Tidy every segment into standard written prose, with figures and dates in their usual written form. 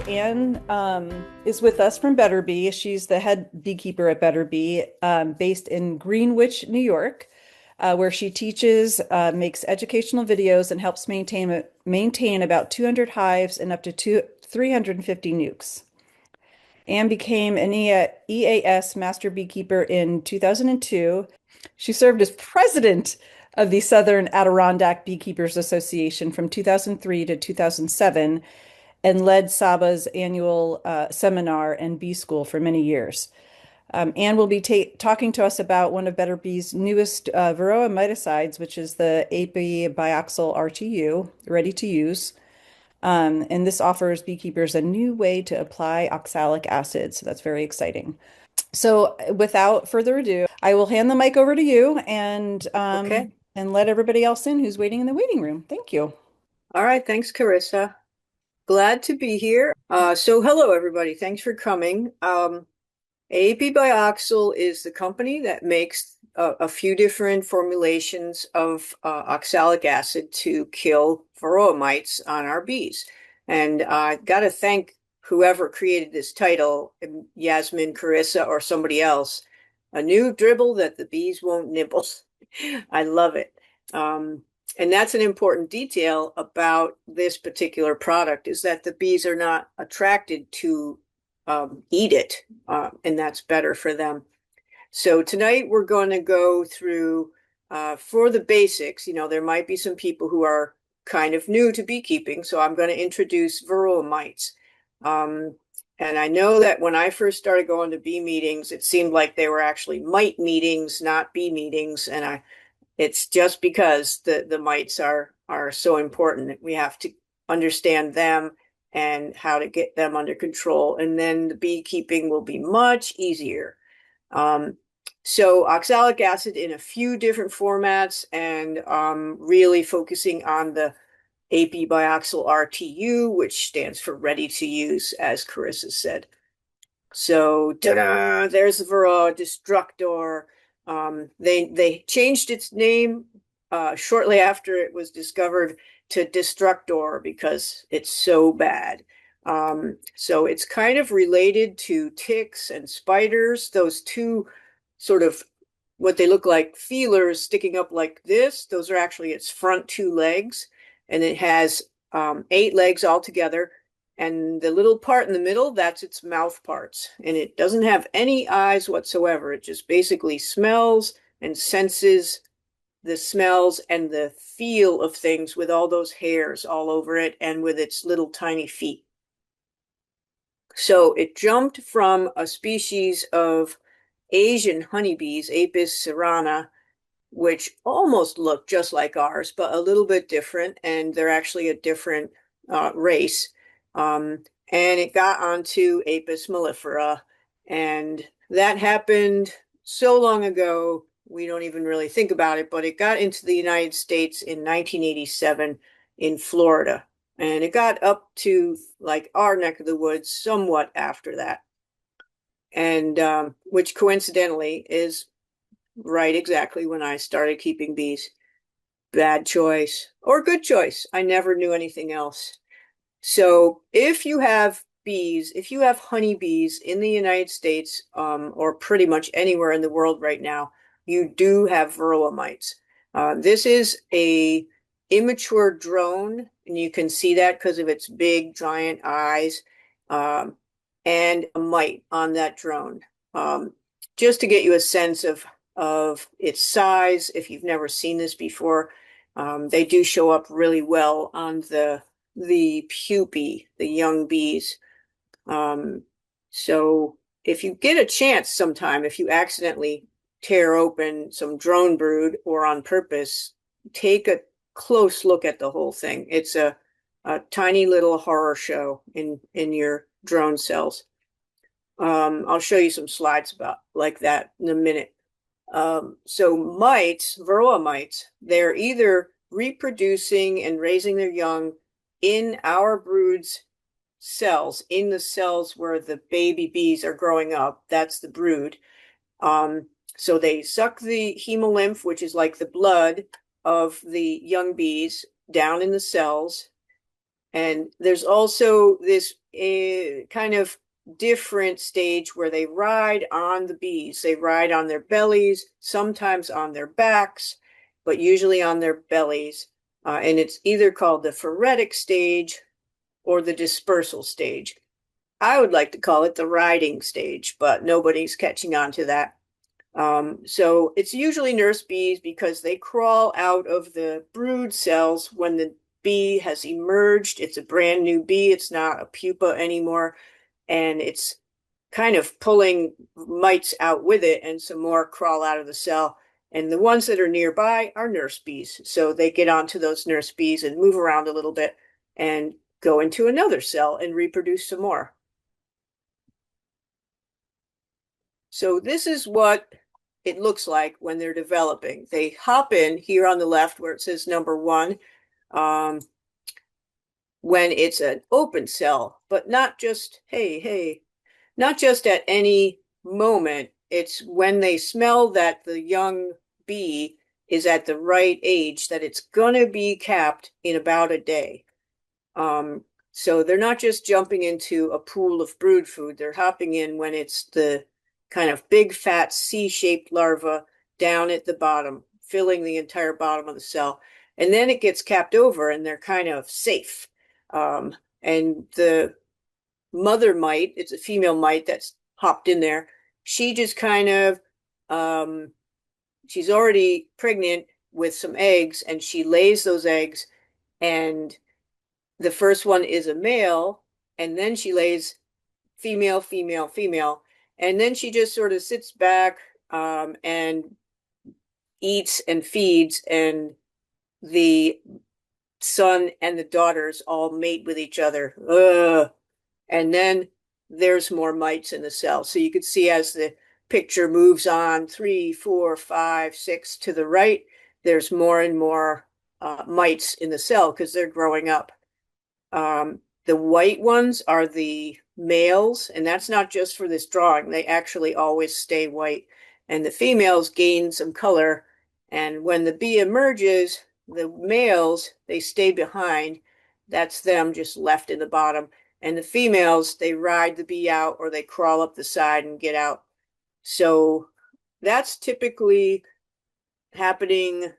Anne is with us from Better Bee. She's the head beekeeper at Better Bee, based in Greenwich, New York, where she teaches, makes educational videos, and helps maintain about 200 hives and up to 350 nukes. Anne became an EAS Master Beekeeper in 2002. She served as president of the Southern Adirondack Beekeepers Association from 2003 to 2007 and led SABA's annual seminar and bee school for many years. Anne will be talking to us about one of Better Bee's newest Varroa miticides, which is the Api-Bioxal RTU, ready to use. And this offers beekeepers a new way to apply oxalic acid. So that's very exciting. So without further ado, I will hand the mic over to you Okay. and let everybody else in who's waiting in the waiting room. Thank you. All right. Thanks, Carissa. Glad to be here. So hello, everybody. Thanks for coming. Api-Bioxal is the company that makes a few different formulations of oxalic acid to kill varroa mites on our bees. And I got to thank whoever created this title, Yasmin, Carissa, or somebody else. A new dribble that the bees won't nibble. I love it. And that's an important detail about this particular product is that the bees are not attracted to eat it, and that's better for them. So tonight we're going to go through, for the basics, there might be some people who are kind of new to beekeeping, so I'm going to introduce varroa mites. And I know that when I first started going to bee meetings, it seemed like they were actually mite meetings, not bee meetings, and it's just because the mites are so important that we have to understand them and how to get them under control. And then the beekeeping will be much easier. So oxalic acid in a few different formats and really focusing on the Api-Bioxal RTU, which stands for ready to use, as Carissa said. So there's the Varroa Destructor. They changed its name shortly after it was discovered to Destructor because it's so bad. So it's kind of related to ticks and spiders, those two sort of what they look like feelers sticking up like this. Those are actually its front two legs, and it has 8 legs altogether. And the little part in the middle, that's its mouth parts. And it doesn't have any eyes whatsoever. It just basically smells and senses the smells and the feel of things with all those hairs all over it and with its little tiny feet. So it jumped from a species of Asian honeybees, Apis cerana, which almost look just like ours, but a little bit different. And they're actually a different race. And it got onto Apis mellifera, and that happened so long ago, we don't even really think about it, but it got into the United States in 1987 in Florida, and it got up to like our neck of the woods somewhat after that, and which coincidentally is right exactly when I started keeping bees. Bad choice or good choice. I never knew anything else. So if you have bees, if you have honeybees in the United States, or pretty much anywhere in the world right now, you do have varroa mites. This is a immature drone, and you can see that because of its big, giant eyes, and a mite on that drone. Just to get you a sense of its size, if you've never seen this before, they do show up really well on the pupae, the young bees. So if you get a chance sometime, if you accidentally tear open some drone brood or on purpose, take a close look at the whole thing. It's a tiny little horror show in your drone cells. I'll show you some slides about like that in a minute. So mites, varroa mites, they're either reproducing and raising their young in our brood's cells, in the cells where the baby bees are growing up. That's the brood. So they suck the hemolymph, which is like the blood of the young bees, down in the cells, And there's also this kind of different stage where they ride on the bees. They ride on their bellies, sometimes on their backs, but usually on their bellies. And it's either called the phoretic stage or the dispersal stage. I would like to call it the riding stage, but nobody's catching on to that. So it's usually nurse bees because they crawl out of the brood cells when the bee has emerged. It's a brand new bee. It's not a pupa anymore. And it's kind of pulling mites out with it, and some more crawl out of the cell. And the ones that are nearby are nurse bees. So they get onto those nurse bees and move around a little bit and go into another cell and reproduce some more. So this is what it looks like when they're developing. They hop in here on the left where it says number 1, when it's an open cell, but not just, hey, not just at any moment. It's when they smell that the young bee is at the right age, that it's going to be capped in about a day. So they're not just jumping into a pool of brood food. They're hopping in when it's the kind of big, fat, C-shaped larva down at the bottom, filling the entire bottom of the cell. And then it gets capped over and they're kind of safe. And the mother mite, it's a female mite that's hopped in there. She just kind of, she's already pregnant with some eggs, and she lays those eggs, and the first one is a male, and then she lays female, female, female, and then she just sort of sits back and eats and feeds, and the son and the daughters all mate with each other. Ugh. And then there's more mites in the cell. So you can see as the picture moves on 3, 4, 5, 6 to the right, there's more and more mites in the cell because they're growing up. The white ones are the males, and that's not just for this drawing. They actually always stay white. And the females gain some color. And when the bee emerges, the males, they stay behind. That's them just left in the bottom. And the females, they ride the bee out or they crawl up the side and get out. So that's typically happening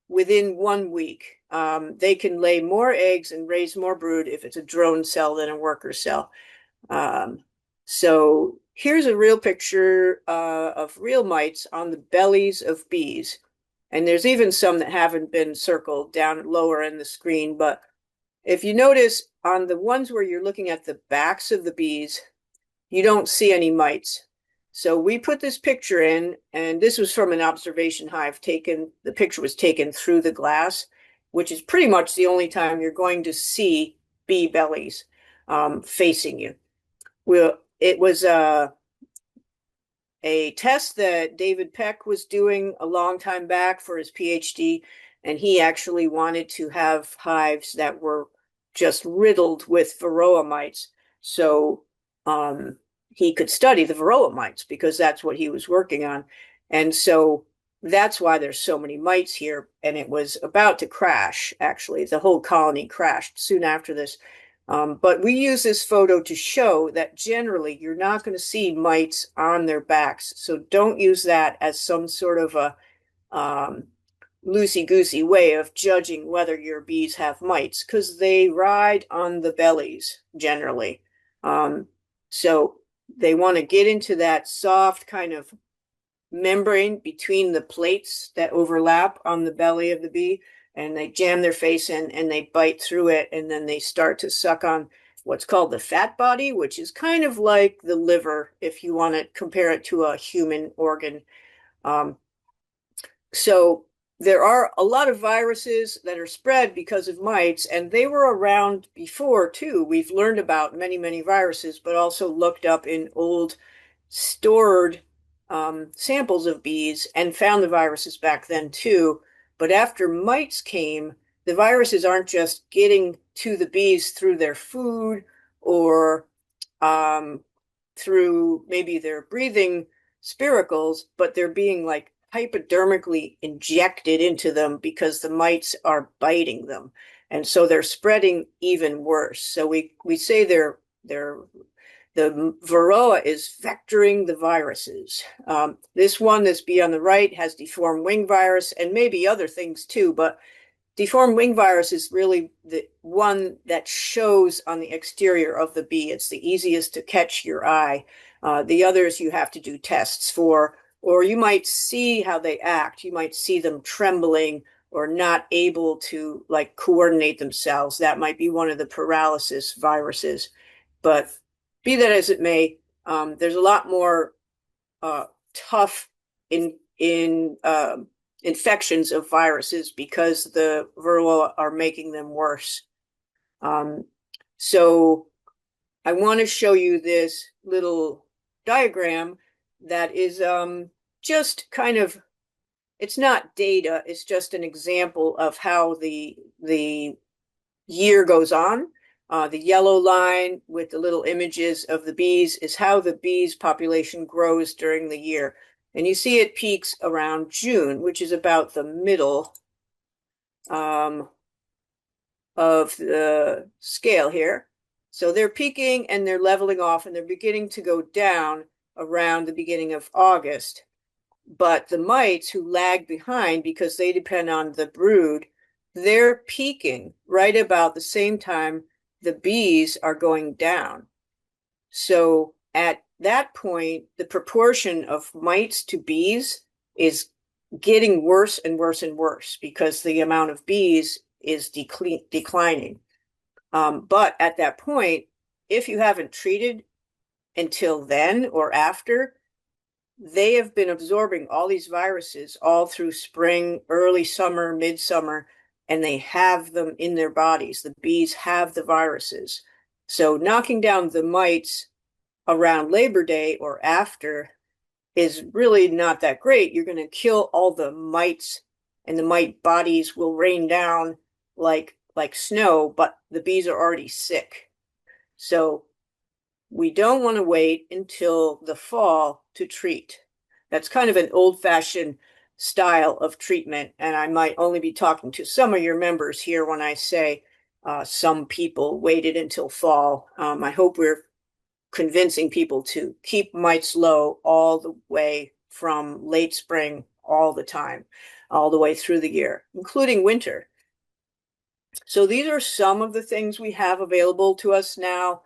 within 1 week. They can lay more eggs and raise more brood if it's a drone cell than a worker cell. So here's a real picture of real mites on the bellies of bees. And there's even some that haven't been circled down lower in the screen. But if you notice on the ones where you're looking at the backs of the bees, you don't see any mites. So we put this picture in, and this was from an observation hive taken. The picture was taken through the glass, which is pretty much the only time you're going to see bee bellies facing you. Well, it was a test that David Peck was doing a long time back for his PhD, and he actually wanted to have hives that were just riddled with varroa mites. So he could study the varroa mites because that's what he was working on. And so that's why there's so many mites here. And it was about to crash, actually. The whole colony crashed soon after this. But we use this photo to show that generally you're not going to see mites on their backs. So don't use that as some sort of a loosey-goosey way of judging whether your bees have mites, because they ride on the bellies generally. So they want to get into that soft kind of membrane between the plates that overlap on the belly of the bee, and they jam their face in and they bite through it, and then they start to suck on what's called the fat body, which is kind of like the liver if you want to compare it to a human organ. So there are a lot of viruses that are spread because of mites, and they were around before too. We've learned about many, many viruses, but also looked up in old stored samples of bees and found the viruses back then too. But after mites came, the viruses aren't just getting to the bees through their food or through maybe their breathing spiracles, but they're being like hypodermically injected into them because the mites are biting them. And so they're spreading even worse. So we say the varroa is vectoring the viruses. This one, this bee on the right, has deformed wing virus and maybe other things too, but deformed wing virus is really the one that shows on the exterior of the bee. It's the easiest to catch your eye. The others you have to do tests for, or you might see how they act. You might see them trembling or not able to like coordinate themselves. That might be one of the paralysis viruses. But be that as it may, there's a lot more tough in infections of viruses because the varroa are making them worse. So I want to show you this little diagram that is just kind of, it's not data, it's just an example of how the year goes on. The yellow line with the little images of the bees is how the bees population grows during the year. And you see it peaks around June, which is about the middle of the scale here. So they're peaking and they're leveling off and they're beginning to go down around the beginning of August. But the mites who lag behind because they depend on the brood, they're peaking right about the same time the bees are going down. So at that point, the proportion of mites to bees is getting worse and worse and worse because the amount of bees is declining. But at that point, if you haven't treated until then or after, they have been absorbing all these viruses all through spring, early summer, midsummer, and they have them in their bodies. The bees have the viruses. So knocking down the mites around Labor Day or after is really not that great. You're going to kill all the mites and the mite bodies will rain down like snow, but the bees are already sick. So we don't want to wait until the fall to treat. That's kind of an old-fashioned style of treatment, and I might only be talking to some of your members here when I say some people waited until fall. I hope we're convincing people to keep mites low all the way from late spring all the time, all the way through the year, including winter. So these are some of the things we have available to us now.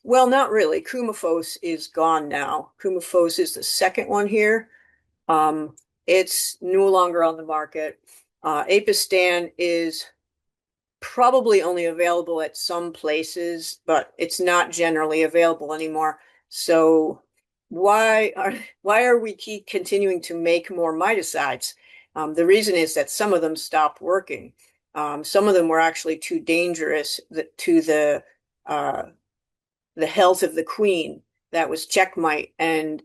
Well, not really. Coumaphos is gone now. Coumaphos is the second one here. It's no longer on the market. Apistan is probably only available at some places, but it's not generally available anymore. So why are we keep continuing to make more miticides? The reason is that some of them stopped working. Some of them were actually too dangerous to the health of the queen. That was checkmite. And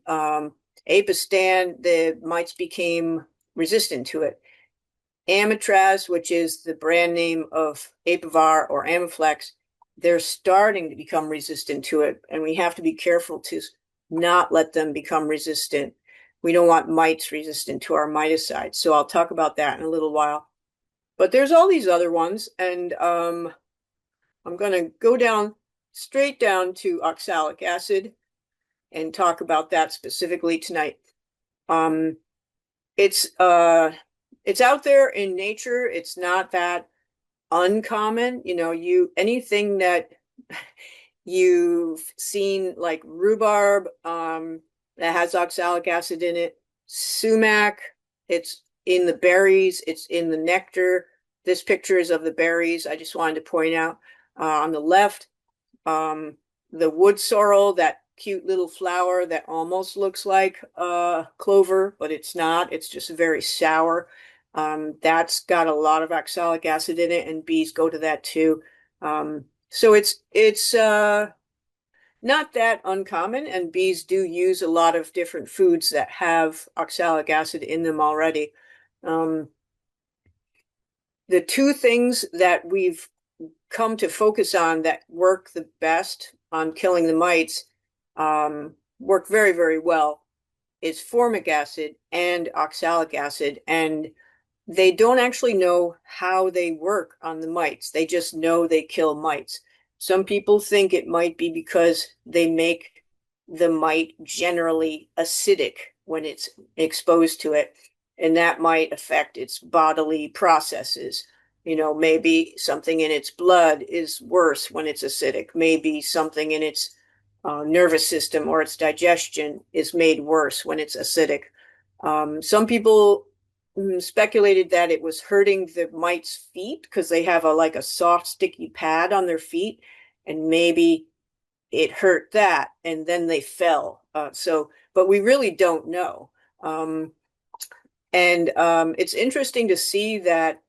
Apistan, the mites became resistant to it. Amitraz, which is the brand name of Apivar or Amiflex, they're starting to become resistant to it. And we have to be careful to not let them become resistant. We don't want mites resistant to our miticides. So I'll talk about that in a little while. But there's all these other ones. And I'm going to go straight down to oxalic acid and talk about that specifically tonight. It's out there in nature. It's not that uncommon. You know, anything that you've seen like rhubarb that has oxalic acid in it, sumac, it's in the berries, it's in the nectar. This picture is of the berries. I just wanted to point out on the left, the wood sorrel, that cute little flower that almost looks like clover, but it's not. It's just very sour. That's got a lot of oxalic acid in it, and bees go to that too. So it's not that uncommon, and bees do use a lot of different foods that have oxalic acid in them already. The two things that we've come to focus on that work the best on killing the mites, work very, very well, is formic acid and oxalic acid. And they don't actually know how they work on the mites. They just know they kill mites. Some people think it might be because they make the mite generally acidic when it's exposed to it, and that might affect its bodily processes. You know, maybe something in its blood is worse when it's acidic. Maybe something in its nervous system or its digestion is made worse when it's acidic. Some people speculated that it was hurting the mites' feet because they have a like a soft, sticky pad on their feet, and maybe it hurt that, and then they fell. But we really don't know. Um, and It's interesting to see that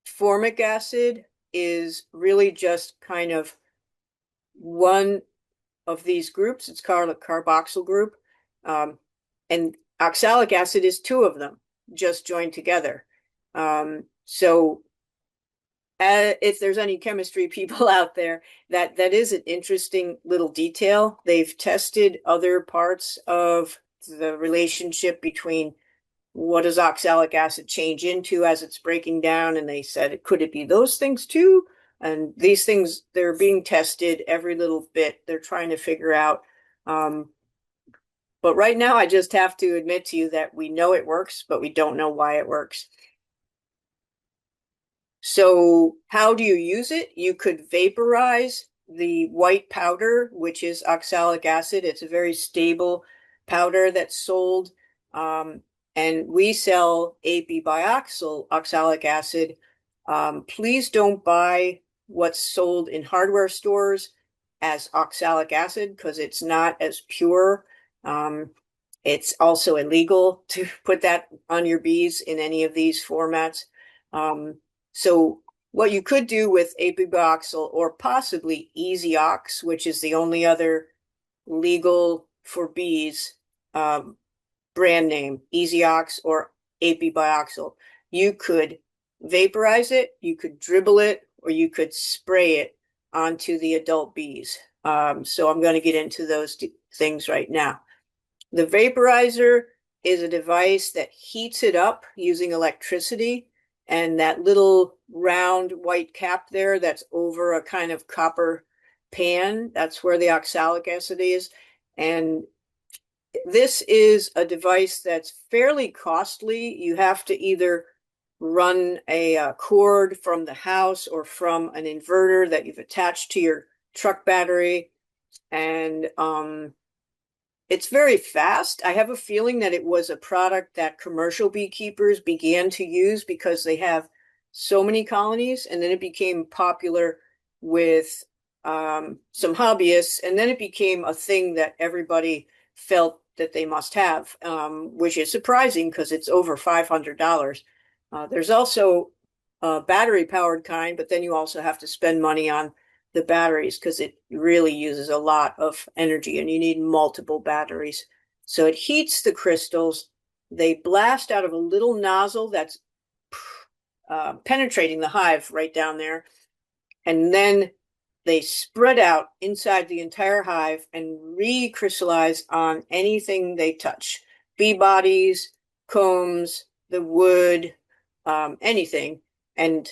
formic acid is really just kind of one of these groups. It's called a carboxyl group. And oxalic acid is two of them just joined together. So if there's any chemistry people out there, that is an interesting little detail. They've tested other parts of the relationship between what does oxalic acid change into as it's breaking down, and they said, could it be those things too? And these things, they're being tested every little bit. They're trying to figure out. But right now, I just have to admit to you that we know it works, but we don't know why it works. So how do you use it? You could vaporize the white powder, which is oxalic acid. It's a very stable powder that's sold. And we sell Api-Bioxal oxalic acid. Please don't buy what's sold in hardware stores as oxalic acid because it's not as pure. It's also illegal to put that on your bees in any of these formats. So what you could do with Api-Bioxal or possibly Easy Ox, which is the only other legal for bees brand name, Easy Ox or Api-Bioxal, you could vaporize it, you could dribble it, or you could spray it onto the adult bees. So I'm going to get into those things right now. The vaporizer is a device that heats it up using electricity, and that little round white cap there that's over a kind of copper pan, that's where the oxalic acid is. And this is a device that's fairly costly. You have to either run a cord from the house or from an inverter that you've attached to your truck battery. And it's very fast. I have a feeling that it was a product that commercial beekeepers began to use because they have so many colonies, and then it became popular with some hobbyists, and then it became a thing that everybody felt that they must have, which is surprising because it's over $500. There's also a battery-powered kind, but then you also have to spend money on the batteries because it really uses a lot of energy and you need multiple batteries. So it heats the crystals. They blast out of a little nozzle that's penetrating the hive right down there. And then they spread out inside the entire hive and recrystallize on anything they touch. Bee bodies, combs, the wood, anything. And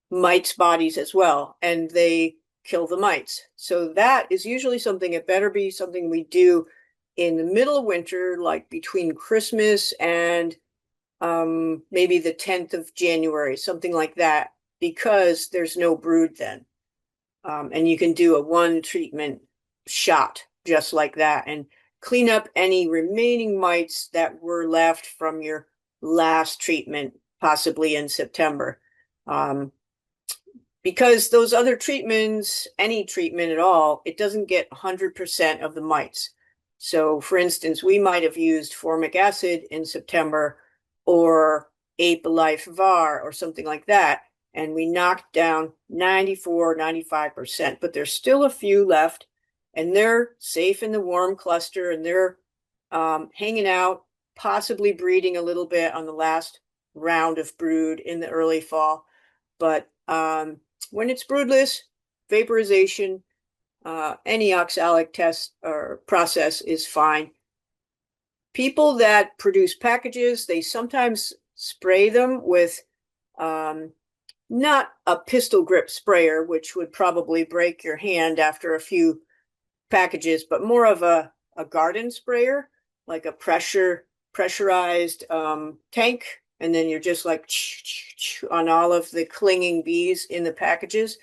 mites' bodies as well, and they kill the mites. So that is usually something at Better Bee, something we do in the middle of winter, like between Christmas and maybe the 10th of January, something like that, because there's no brood then. And you can do a one treatment shot just like that and clean up any remaining mites that were left from your last treatment, possibly in September. Because those other treatments, any treatment at all, it doesn't get 100% of the mites. So for instance, we might have used formic acid in September or Ape-Life VAR or something like that, and we knocked down 94, 95%, but there's still a few left, and they're safe in the warm cluster, and they're hanging out, possibly breeding a little bit on the last round of brood in the early fall. But when it's broodless, vaporization, any oxalic test or process is fine. People that produce packages, they sometimes spray them with not a pistol grip sprayer, which would probably break your hand after a few packages, but more of a garden sprayer, like a pressurized tank. And then you're just like on all of the clinging bees in the packages.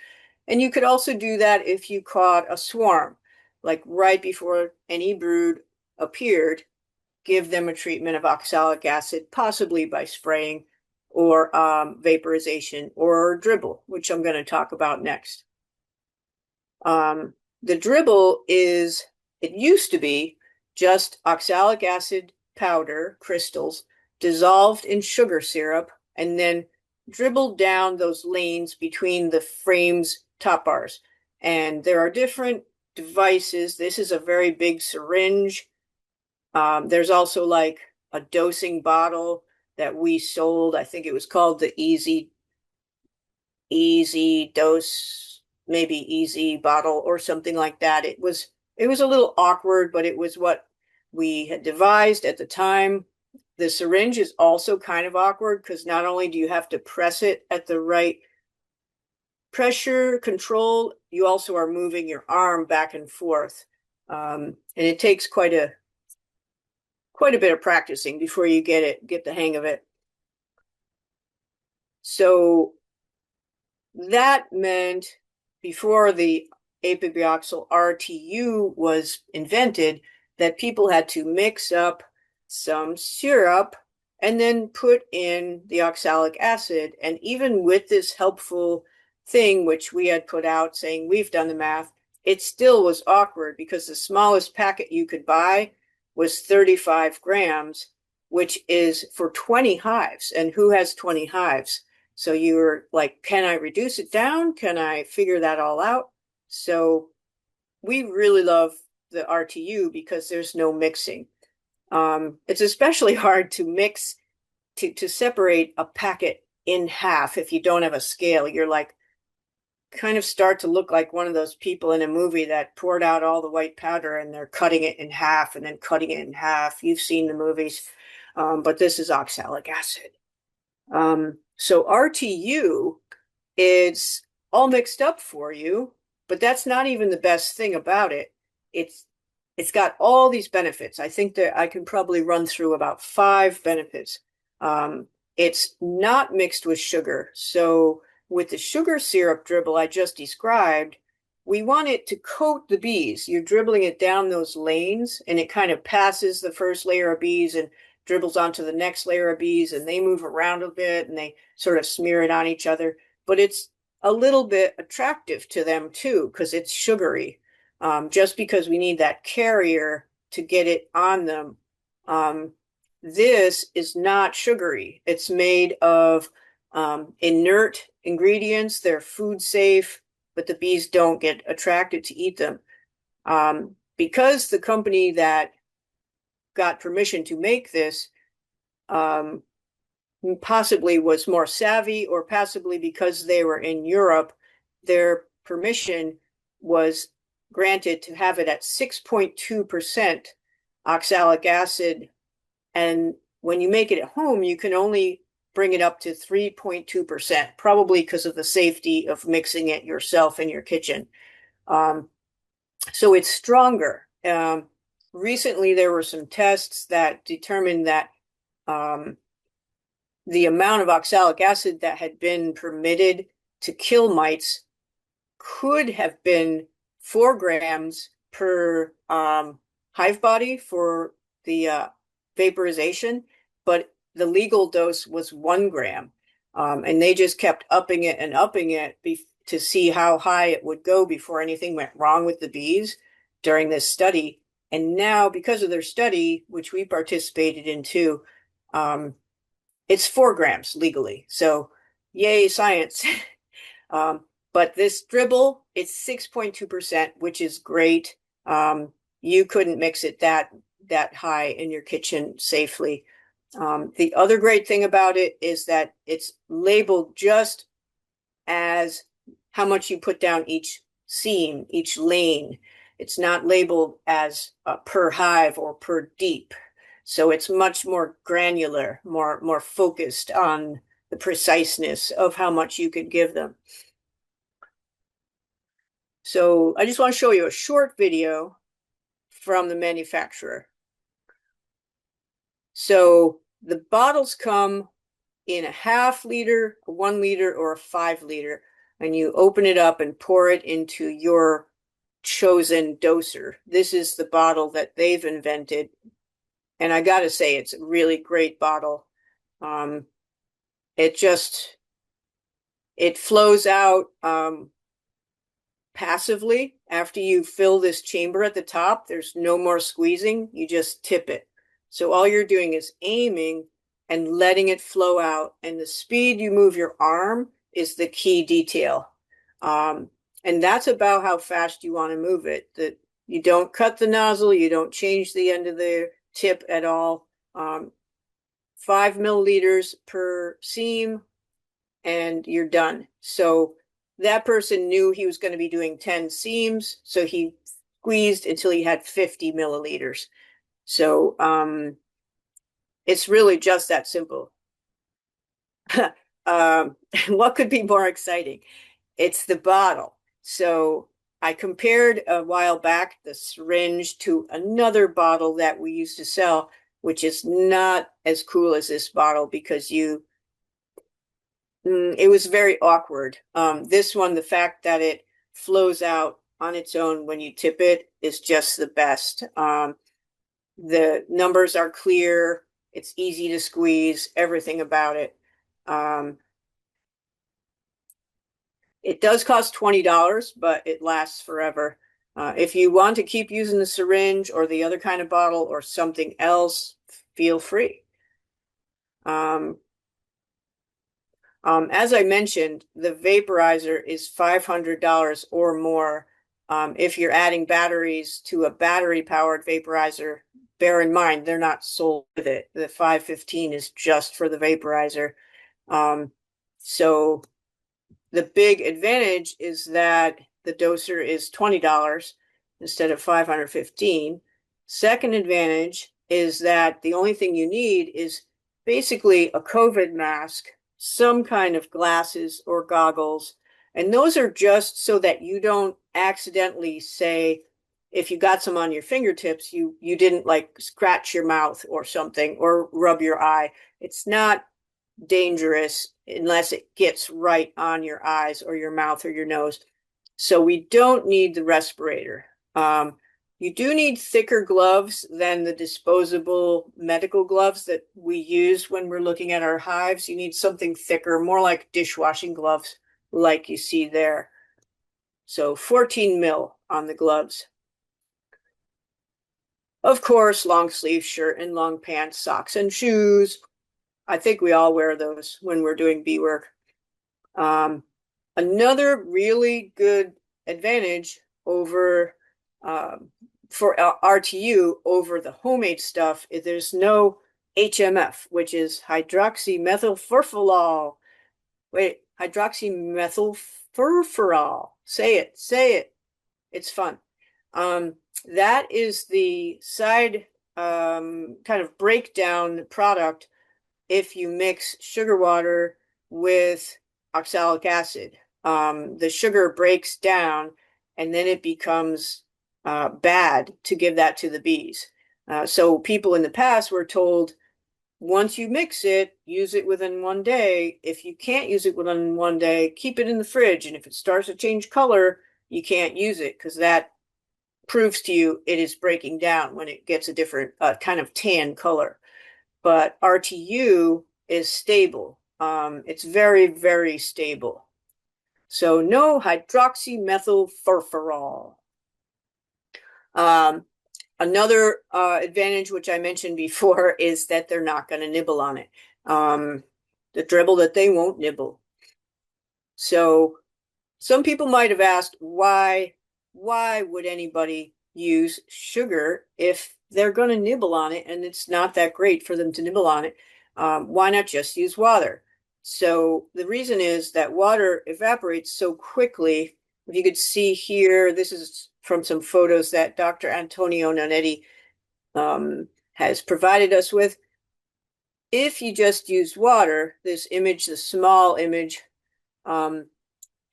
And you could also do that if you caught a swarm, like right before any brood appeared, give them a treatment of oxalic acid, possibly by spraying or vaporization or dribble, which I'm going to talk about next. The dribble it used to be just oxalic acid powder crystals dissolved in sugar syrup and then dribbled down those lanes between the frame's top bars. And there are different devices. This is a very big syringe. There's also like a dosing bottle that we sold. I think it was called the easy dose, maybe easy bottle or something like that. It was a little awkward, but it was what we had devised at the time. The syringe is also kind of awkward because not only do you have to press it at the right pressure control, you also are moving your arm back and forth. And it takes quite a bit of practicing before you get the hang of it. So that meant before the Api-Bioxal RTU was invented, that people had to mix up some syrup and then put in the oxalic acid. And even with this helpful thing, which we had put out saying we've done the math, it still was awkward because the smallest packet you could buy was 35 grams, which is for 20 hives. And who has 20 hives? So you were like, can I reduce it down? Can I figure that all out? So we really love the RTU because there's no mixing. It's especially hard to mix, to separate a packet in half if you don't have a scale. You're like, kind of start to look like one of those people in a movie that poured out all the white powder and they're cutting it in half and then cutting it in half. You've seen the movies, but this is oxalic acid. So RTU is all mixed up for you, but that's not even the best thing about it. It's got all these benefits. I think that I can probably run through about 5 benefits. It's not mixed with sugar. So with the sugar syrup dribble I just described, we want it to coat the bees. You're dribbling it down those lanes and it kind of passes the first layer of bees and dribbles onto the next layer of bees and they move around a bit and they sort of smear it on each other. But it's a little bit attractive to them too because it's sugary. Just because we need that carrier to get it on them. This is not sugary. It's made of inert ingredients. They're food safe, but the bees don't get attracted to eat them. Because the company that got permission to make this possibly was more savvy, or possibly because they were in Europe, their permission was granted to have it at 6.2% oxalic acid. And when you make it at home, you can only bring it up to 3.2%, probably because of the safety of mixing it yourself in your kitchen. So it's stronger. Recently, there were some tests that determined that the amount of oxalic acid that had been permitted to kill mites could have been 4 grams per hive body for the vaporization, but the legal dose was 1 gram. And they just kept upping it and upping it to see how high it would go before anything went wrong with the bees during this study. And now, because of their study, which we participated in too, it's 4 grams legally. So yay, science. But this dribble, it's 6.2%, which is great. You couldn't mix it that high in your kitchen safely. The other great thing about it is that it's labeled just as how much you put down each seam, each lane. It's not labeled as per hive or per deep. So it's much more granular, more focused on the preciseness of how much you could give them. So I just want to show you a short video from the manufacturer. So the bottles come in a ½ liter, a 1 liter, or a 5 liter, and you open it up and pour it into your chosen doser. This is the bottle that they've invented. And I got to say, it's a really great bottle. It flows out passively. After you fill this chamber at the top, there's no more squeezing. You just tip it. So all you're doing is aiming and letting it flow out. And the speed you move your arm is the key detail. And that's about how fast you want to move it. That you don't cut the nozzle, you don't change the end of the tip at all. 5 milliliters per seam, and you're done. So that person knew he was going to be doing 10 seams, so he squeezed until he had 50 milliliters. So it's really just that simple. What could be more exciting? It's the bottle. So I compared a while back the syringe to another bottle that we used to sell, which is not as cool as this bottle because it was very awkward. This one, the fact that it flows out on its own when you tip it is just the best. The numbers are clear. It's easy to squeeze, everything about it. It does cost $20, but it lasts forever. If you want to keep using the syringe or the other kind of bottle or something else, feel free. As I mentioned, the vaporizer is $500 or more. If you're adding batteries to a battery-powered vaporizer, bear in mind they're not sold with it. The 515 is just for the vaporizer. So the big advantage is that the doser is $20 instead of $515. Second advantage is that the only thing you need is basically a COVID mask, some kind of glasses or goggles. And those are just so that you don't accidentally say, if you got some on your fingertips, you didn't like scratch your mouth or something or rub your eye. It's not dangerous unless it gets right on your eyes or your mouth or your nose. So we don't need the respirator. You do need thicker gloves than the disposable medical gloves that we use when we're looking at our hives. You need something thicker, more like dishwashing gloves, like you see there. So 14 mil on the gloves. Of course, long sleeve shirt and long pants, socks and shoes. I think we all wear those when we're doing bee work. Another really good advantage over for RTU over the homemade stuff is there's no HMF, which is hydroxymethylfurfural. Wait, hydroxymethylfurfural. Say it. It's fun. That is the side kind of breakdown product if you mix sugar water with oxalic acid. The sugar breaks down and then it becomes bad to give that to the bees. So people in the past were told, once you mix it, use it within 1 day. If you can't use it within 1 day, keep it in the fridge. And if it starts to change color, you can't use it because that proves to you it is breaking down when it gets a different kind of tan color. But RTU is stable. It's very, very stable. So no hydroxymethylfurfural. Another advantage, which I mentioned before, is that they're not going to nibble on it. The dribble that they won't nibble. So some people might have asked, why would anybody use sugar if they're going to nibble on it and it's not that great for them to nibble on it? Why not just use water? So the reason is that water evaporates so quickly. If you could see here, this is from some photos that Dr. Antonio Nanetti has provided us with. If you just use water, this image, the small image, it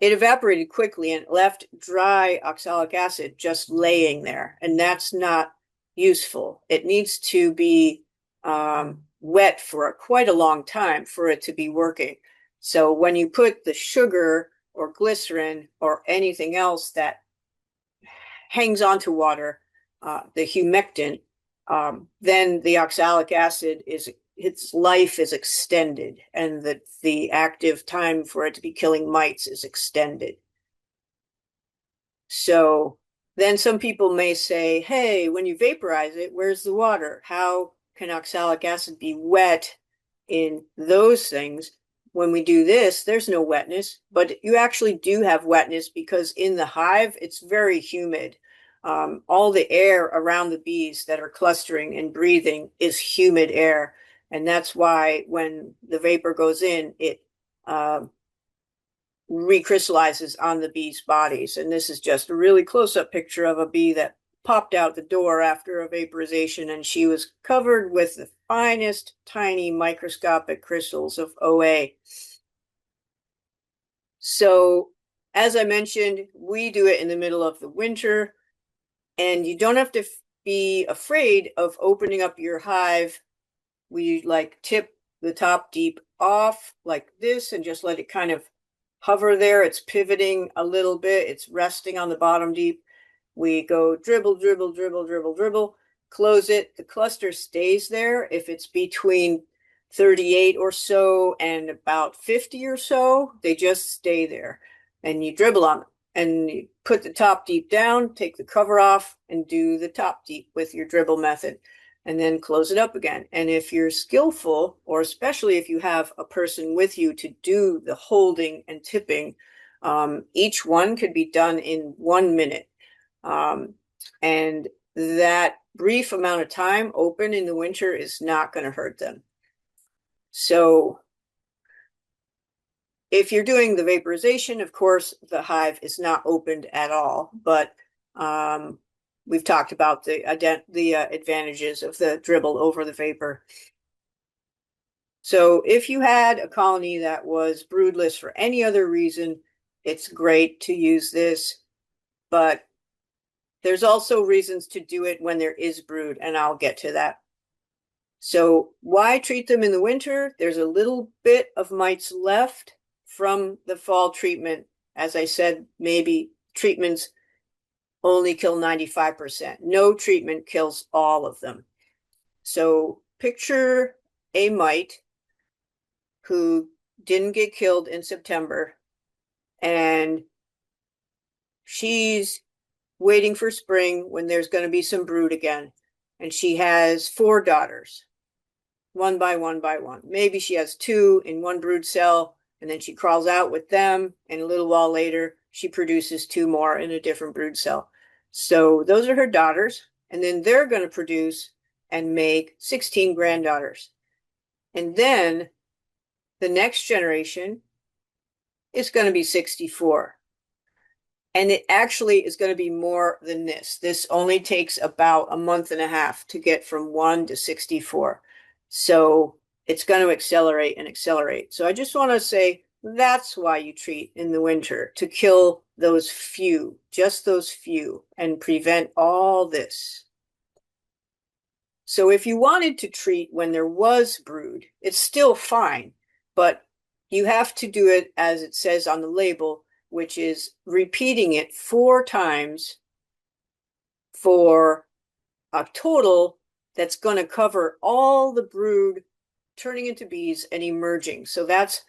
evaporated quickly and left dry oxalic acid just laying there. And that's not useful. It needs to be wet for quite a long time for it to be working. So when you put the sugar or glycerin or anything else that hangs onto water, the humectant, then the oxalic acid its life is extended, and the active time for it to be killing mites is extended. So then some people may say, hey, when you vaporize it, where's the water? How can oxalic acid be wet in those things? When we do this, there's no wetness, but you actually do have wetness because in the hive, it's very humid. All the air around the bees that are clustering and breathing is humid air. And that's why when the vapor goes in, it recrystallizes on the bees' bodies. And this is just a really close-up picture of a bee that popped out the door after a vaporization, and she was covered with the finest tiny microscopic crystals of OA. So, as I mentioned, we do it in the middle of the winter, and you don't have to be afraid of opening up your hive. We tip the top deep off like this and just let it kind of hover there. It's pivoting a little bit. It's resting on the bottom deep. We go dribble, dribble, dribble, dribble, dribble, close it. The cluster stays there. If it's between 38 or so and about 50 or so, they just stay there. And you dribble on them. And you put the top deep down, take the cover off, and do the top deep with your dribble method. And then close it up again. And if you're skillful, or especially if you have a person with you to do the holding and tipping, each one could be done in 1 minute. And that brief amount of time open in the winter is not going to hurt them. So if you're doing the vaporization, of course, the hive is not opened at all, but we've talked about the advantages of the dribble over the vapor. So if you had a colony that was broodless for any other reason, it's great to use this, but there's also reasons to do it when there is brood, and I'll get to that. So why treat them in the winter? There's a little bit of mites left from the fall treatment. As I said, maybe treatments only kill 95%. No treatment kills all of them. So picture a mite who didn't get killed in September, and she's waiting for spring when there's going to be some brood again. And she has 4 daughters, one by one by one. Maybe she has 2 in one brood cell, and then she crawls out with them, and a little while later, she produces 2 more in a different brood cell. So those are her daughters, and then they're going to produce and make 16 granddaughters. And then the next generation is going to be 64. And it actually is going to be more than this. This only takes about a month and a half to get from 1 to 64. So it's going to accelerate and accelerate. So I just want to say that's why you treat in the winter, to kill those few, just those few, and prevent all this. So if you wanted to treat when there was brood, it's still fine, but you have to do it as it says on the label, which is repeating it 4 times for a total that's going to cover all the brood turning into bees and emerging. So that's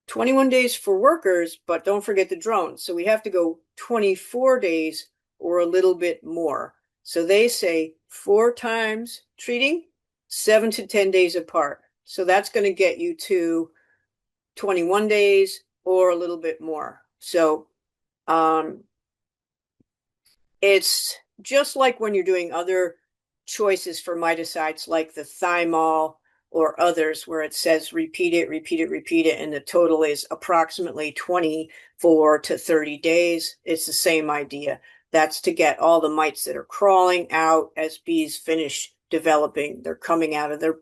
21 days for workers, but don't forget the drones. So we have to go 24 days or a little bit more. So they say 4 times treating, 7 to 10 days apart. So that's going to get you to 21 days or a little bit more. So it's just like when you're doing other choices for miticides like the thymol or others where it says repeat it, repeat it, repeat it, and the total is approximately 24 to 30 days. It's the same idea. That's to get all the mites that are crawling out as bees finish developing. They're coming out of their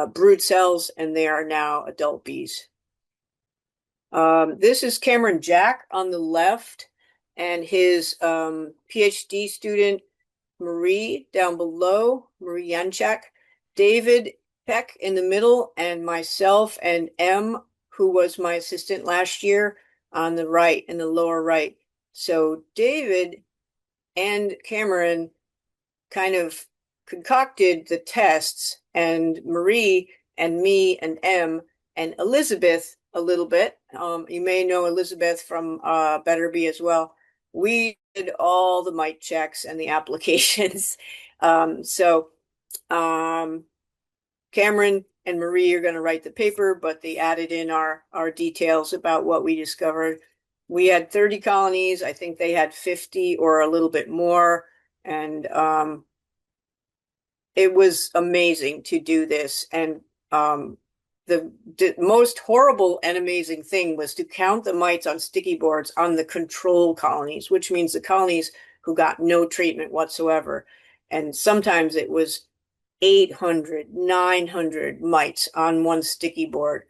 brood cells, and they are now adult bees. This is Cameron Jack on the left, and his PhD student, Marie, down below, Marie Yanchak, David Peck in the middle, and myself and M, who was my assistant last year, on the right, in the lower right. So David and Cameron kind of concocted the tests, and Marie and me and M and Elizabeth a little bit. You may know Elizabeth from Better Bee as well. We did all the mite checks and the applications. So Cameron and Marie are going to write the paper, but they added in our details about what we discovered. We had 30 colonies. I think they had 50 or a little bit more. And it was amazing to do this. And the most horrible and amazing thing was to count the mites on sticky boards on the control colonies, which means the colonies who got no treatment whatsoever. And sometimes it was 800, 900 mites on one sticky board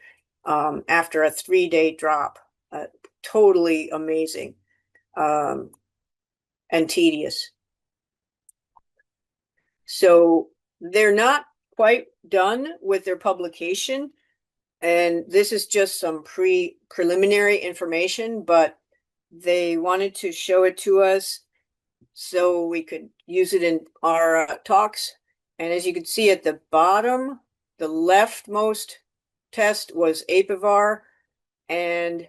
after a 3-day drop. Totally amazing and tedious. So they're not quite done with their publication. And this is just some preliminary information, but they wanted to show it to us so we could use it in our talks. And as you can see at the bottom, the leftmost test was Api-Var. And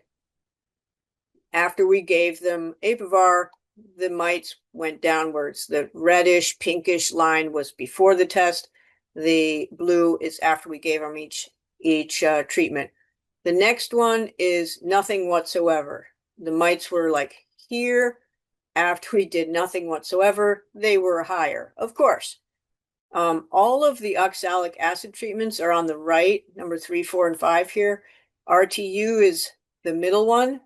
after we gave them Api-Var, the mites went downwards. The reddish, pinkish line was before the test. The blue is after we gave them each treatment. The next one is nothing whatsoever. The mites were like here. After we did nothing whatsoever, they were higher, of course. All of the oxalic acid treatments are on the right, number 3, 4, and 5 here. RTU is the middle one.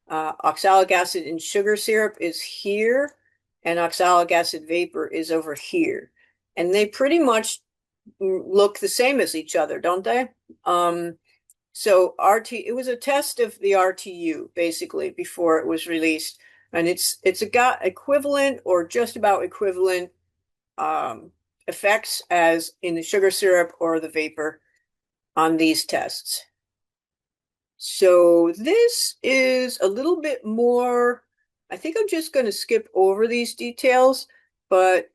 Oxalic acid in sugar syrup is here, and oxalic acid vapor is over here. And they pretty much look the same as each other, don't they? So it was a test of the RTU basically before it was released, and it's got equivalent or just about equivalent effects as in the sugar syrup or the vapor on these tests. So this is a little bit more, I think I'm just going to skip over these details, but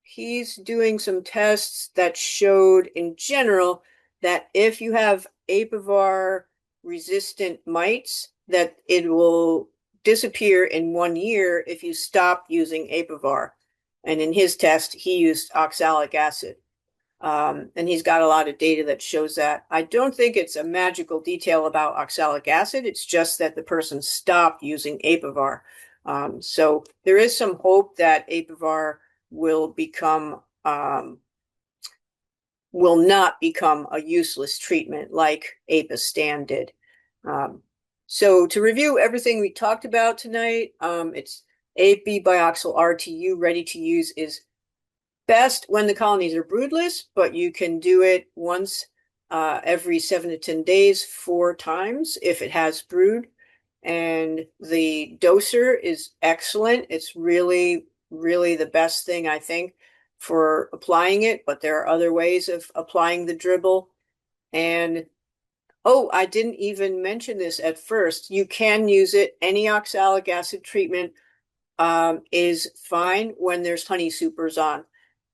he's doing some tests that showed in general that if you have Api-Var resistant mites, that it will disappear in 1 year if you stop using Api-Var. And in his test, he used oxalic acid. And he's got a lot of data that shows that. I don't think it's a magical detail about oxalic acid. It's just that the person stopped using Api-Var. So there is some hope that Api-Var will not become a useless treatment like Api-Stan did. So to review everything we talked about tonight, it's Api-Bioxal RTU ready to use is best when the colonies are broodless, but you can do it once every 7 to 10 days, 4 times if it has brood. And the doser is excellent. It's really, really the best thing, I think, for applying it, but there are other ways of applying the dribble. And oh, I didn't even mention this at first. You can use it. Any oxalic acid treatment is fine when there's honey supers on.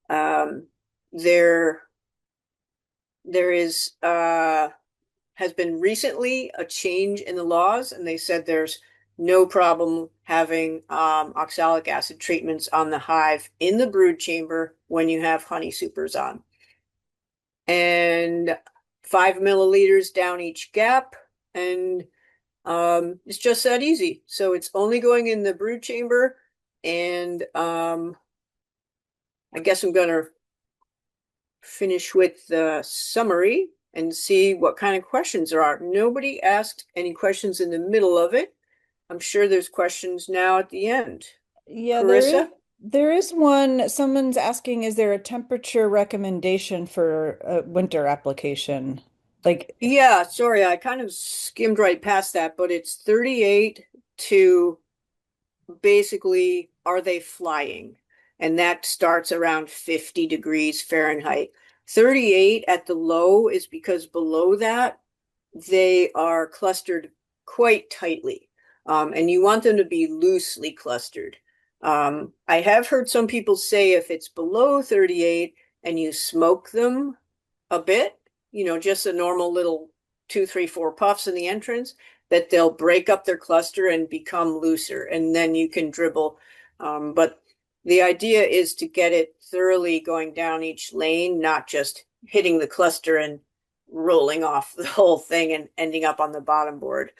There is has been recently a change in the laws, and they said there's no problem having oxalic acid treatments on the hive in the brood chamber when you have honey supers on. And 5 milliliters down each gap, and it's just that easy. So it's only going in the brood chamber, and I guess I'm going to finish with the summary and see what kind of questions there are. Nobody asked any questions in the middle of it. I'm sure there's questions now at the end. Yeah, Carissa? There is one, someone's asking, is there a temperature recommendation for a winter application? Like, Yeah, sorry, I kind of skimmed right past that, but it's 38 to basically, are they flying? And that starts around 50 degrees Fahrenheit. 38 at the low is because below that, they are clustered quite tightly. And you want them to be loosely clustered. I have heard some people say if it's below 38 and you smoke them a bit, just a normal little two, three, four puffs in the entrance, that they'll break up their cluster and become looser, and then you can dribble. But the idea is to get it thoroughly going down each lane, not just hitting the cluster and rolling off the whole thing and ending up on the bottom board.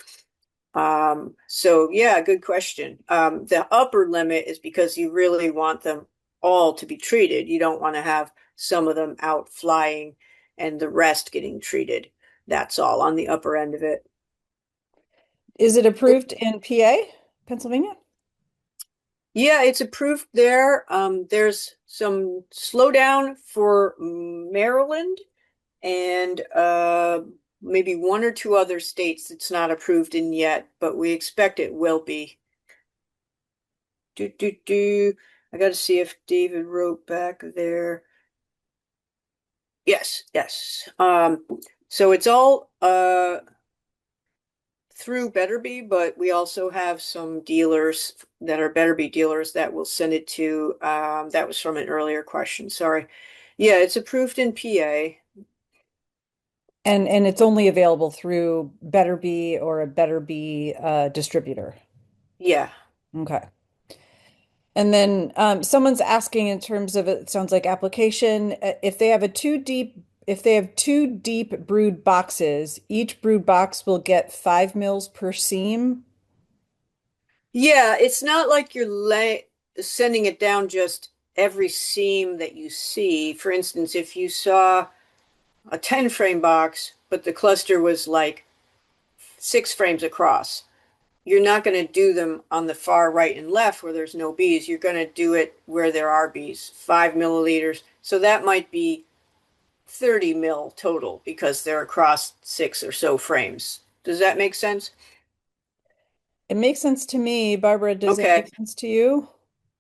So yeah, good question. The upper limit is because you really want them all to be treated. You don't want to have some of them out flying and the rest getting treated. That's all on the upper end of it. is it approved in PA, Pennsylvania? Yeah, it's approved there. There's some slowdown for Maryland and maybe one or two other states it's not approved in yet, but we expect it will be. Do, do, do. I got to see if David wrote back there. Yes, yes. So it's all through Better Bee, but we also have some dealers that are Better Bee dealers that will send it to. That was from an earlier question. Sorry. Yeah, it's approved in PA. And it's only available through Better Bee or a Better Bee distributor. Yeah. Okay. And then someone's asking in terms of it sounds like application, if they have if they have two deep brood boxes, each brood box will get 5 mils per seam. Yeah, it's not like you're sending it down just every seam that you see. For instance, if you saw a 10 frame box, but the cluster was like 6 frames across, you're not going to do them on the far right and left where there's no bees. You're going to do it where there are bees, 5 milliliters. So that might be 30 mil total because they're across 6 or so frames. Does that make sense? It makes sense to me. Barbara, does it make Okay. sense to you?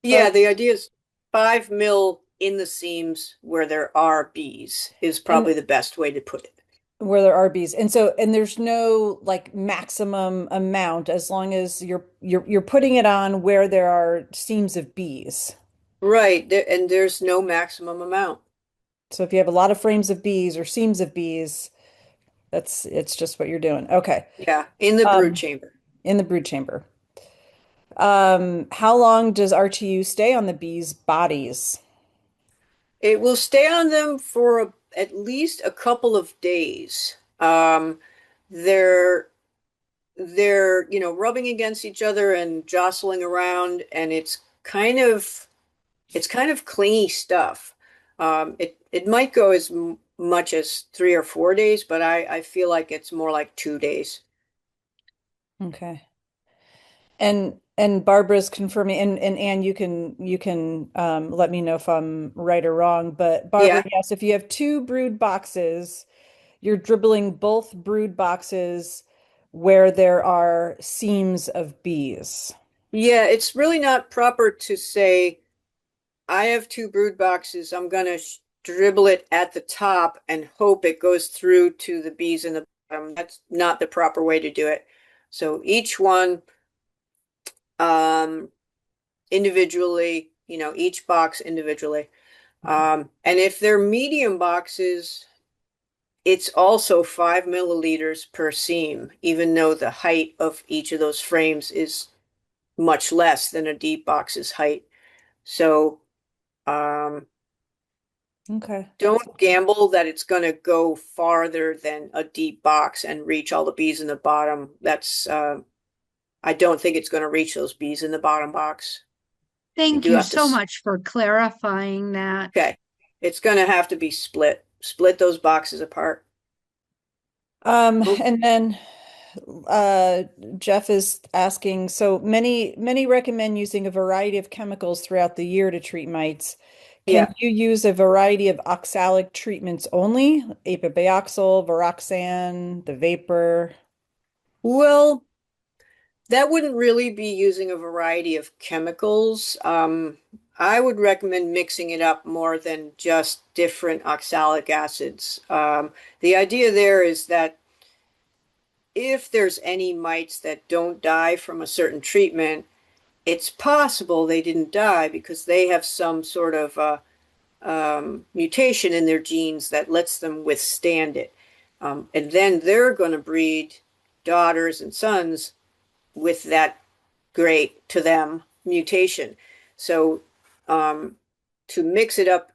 Yeah, Barb, the idea is 5 mil in the seams where there are bees is and probably the best way to put it. where there are bees. And so, and there's no like maximum amount as long as you're putting it on where there are seams of bees. Right, and there's no maximum amount. So if you have a lot of frames of bees or seams of bees, it's just what you're doing. Okay. Yeah, in the brood Um, chamber. in the brood chamber. How long does RTU stay on the bees' bodies? It will stay on them for at least a couple of days. They're rubbing against each other and jostling around, and it's kind of clingy stuff. It might go as much as 3 or 4 days, but I feel like it's more like 2 days. Okay. And Barbara's confirming, and Anne, you can let me know if I'm right or wrong. But Barbara, Yeah, yes, if you have two brood boxes, you're dribbling both brood boxes where there are seams of bees. yeah. It's really not proper to say I have two brood boxes. I'm gonna dribble it at the top and hope it goes through to the bees in the bottom. That's not the proper way to do it. So each one, um, individually, each box individually. And if they're medium boxes, it's also 5 milliliters per seam, even though the height of each of those frames is much less than a deep box's height. So um, Okay. don't gamble that it's going to go farther than a deep box and reach all the bees in the bottom. I don't think it's going to reach those bees in the bottom box. You Thank do you have to, so much for clarifying that. okay. It's going to have to be split. Split those boxes apart. And then uh, Jeff is asking, so many recommend using a variety of chemicals throughout the year to treat mites. Can Yeah. you use a variety of oxalic treatments only? Api-Bioxal, Viroxan, the vapor? Well, that wouldn't really be using a variety of chemicals. I would recommend mixing it up more than just different oxalic acids. The idea there is that if there's any mites that don't die from a certain treatment, it's possible they didn't die because they have some sort of mutation in their genes that lets them withstand it. And then they're going to breed daughters and sons with that great to them mutation. So to mix it up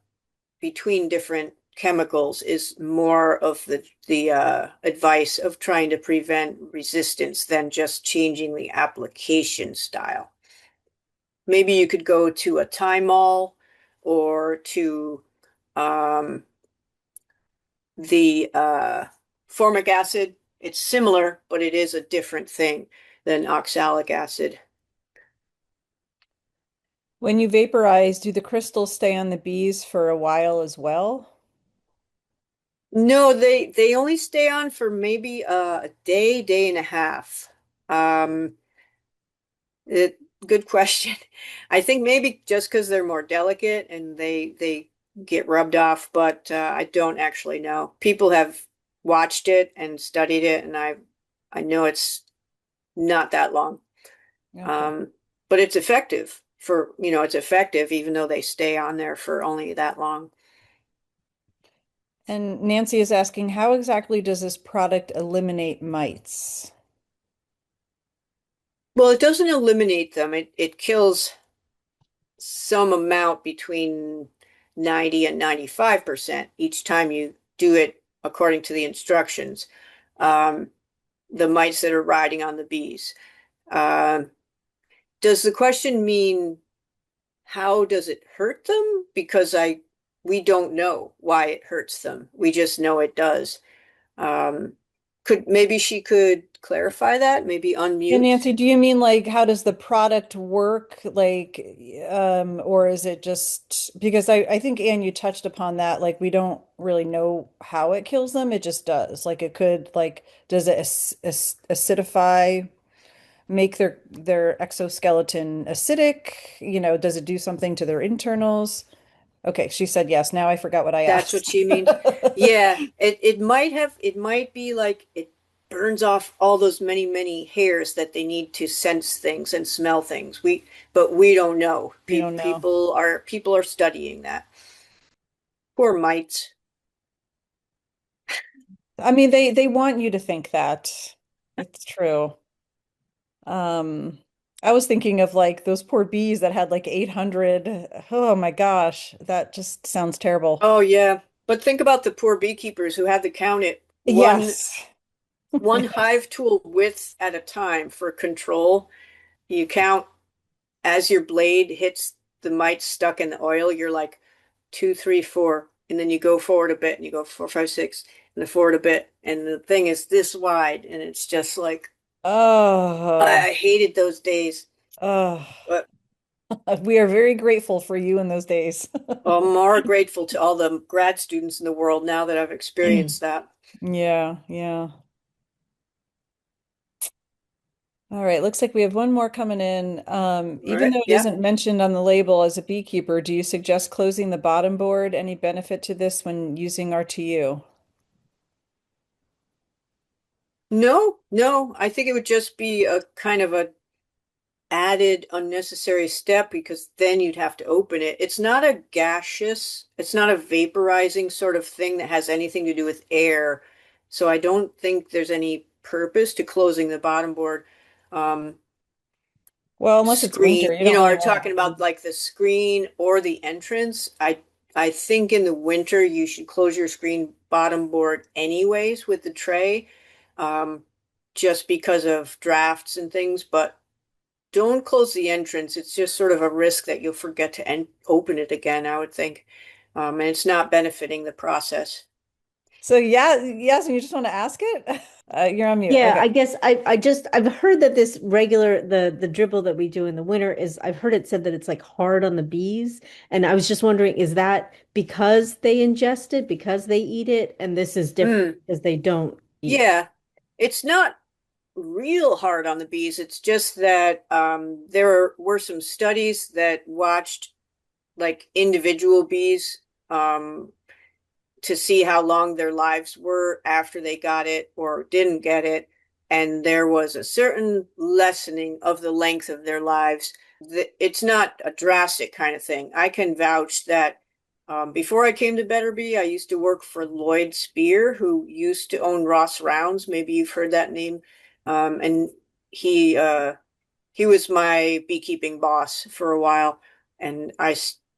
between different chemicals is more of the advice of trying to prevent resistance than just changing the application style. Maybe you could go to a thymol or to um, the formic acid. It's similar, but it is a different thing than oxalic acid. When you vaporize, do the crystals stay on the bees for a while as well? No, they only stay on for maybe a day, day and a half. Um, it Good question. I think maybe just because they're more delicate and they get rubbed off, but I don't actually know. People have watched it and studied it, and I know it's not that long. Okay. Um, but it's effective for, it's effective even though they stay on there for only that long. And Nancy is asking, how exactly does this product eliminate mites? Well, it doesn't eliminate them. It kills some amount between 90 and 95% each time you do it according to the instructions. Um, the mites that are riding on the bees. Um, does the question mean how does it hurt them? Because we don't know why it hurts them. We just know it does. Um, could maybe she could clarify that? Maybe And unmute. Nancy, do you mean like how does the product work? Like, or is it just because I think Anne, you touched upon that, like we don't really know how it kills them. It just does. Like it could like does it acidify, make their exoskeleton acidic? You know, does it do something to their internals? Okay, she said yes. Now I forgot what I That's what asked. she means. Yeah, it might be like it burns off all those many hairs that they need to sense things and smell things. But we don't know. We don't know. People are studying that. Poor mites. I mean, they want you to think that. It's true. Um, I was thinking of like those poor bees that had like 800. Oh my gosh, that just sounds terrible. Oh yeah. But think about the poor beekeepers who had to count it Yes. one hive tool width at a time for control. You count as your blade hits the mites stuck in the oil, you're like two, three, four, and then you go forward a bit and you go four, five, six, and then forward a bit, and the thing is this wide, and it's just like Oh, I hated those days. oh. But We are very grateful for you in those days. I'm more grateful to all the grad students in the world now that I've experienced that. Yeah, yeah. All right, looks like we have one more coming in. All Even right. though it Yeah. isn't mentioned on the label as a beekeeper, do you suggest closing the bottom board? Any benefit to this when using RTU? No, no, I think it would just be a kind of a added unnecessary step because then you'd have to open it. It's not a gaseous, it's not a vaporizing sort of thing that has anything to do with air. So I don't think there's any purpose to closing the bottom board. Um, Well, unless it's Screen, winter, you don't really are want talking about to. like the screen or the entrance. I think in the winter you should close your screen bottom board anyways with the tray, um, just because of drafts and things, but don't close the entrance. It's just sort of a risk that you'll forget to open it again, I would think. And it's not benefiting the process. So yeah, yes, and you just want to ask it? You're on mute. Yeah, Okay. I guess I've heard that this regular the dribble that we do in the winter is I've heard it said that it's like hard on the bees. And I was just wondering, is that because they ingest it, because they eat it, and this is different Mm, because they don't eat? yeah, it's not real hard on the bees. It's just that there were some studies that watched like individual bees um, to see how long their lives were after they got it or didn't get it. And there was a certain lessening of the length of their lives. It's not a drastic kind of thing. I can vouch that before I came to Better Bee, I used to work for Lloyd Spear, who used to own Ross Rounds. Maybe you've heard that name. And he uh, he was my beekeeping boss for a while, and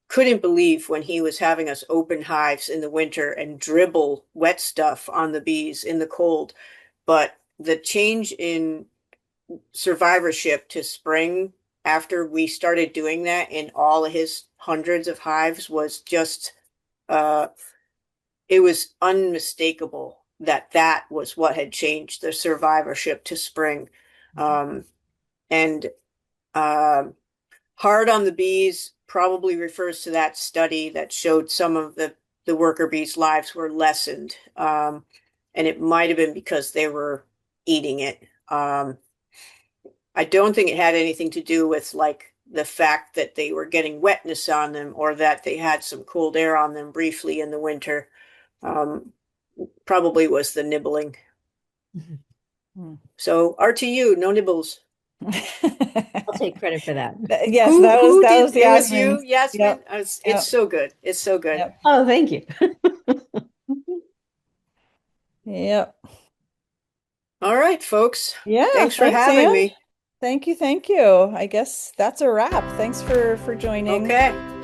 couldn't believe when he was having us open hives in the winter and dribble wet stuff on the bees in the cold. But the change in survivorship to spring after we started doing that in all of his hundreds of hives was just uh it was unmistakable that that was what had changed the survivorship to spring. And um Hard on the bees probably refers to that study that showed some of the worker bees' lives were lessened. And it might have been because they were eating it. I don't think it had anything to do with like the fact that they were getting wetness on them or that they had some cold air on them briefly in the winter. Um, Probably was the nibbling. Hmm. So RTU, no nibbles. I'll take credit for that. Yes, Who that did was it was you, Yasmin's. Yasmin? Yep. It's Yep. so good. It's so good. Yep. Oh, thank you. Yep. All right, folks. Yeah, Thanks for thanks, having Anne. me. Thank you, thank you. I guess that's a wrap. Thanks for joining. Okay.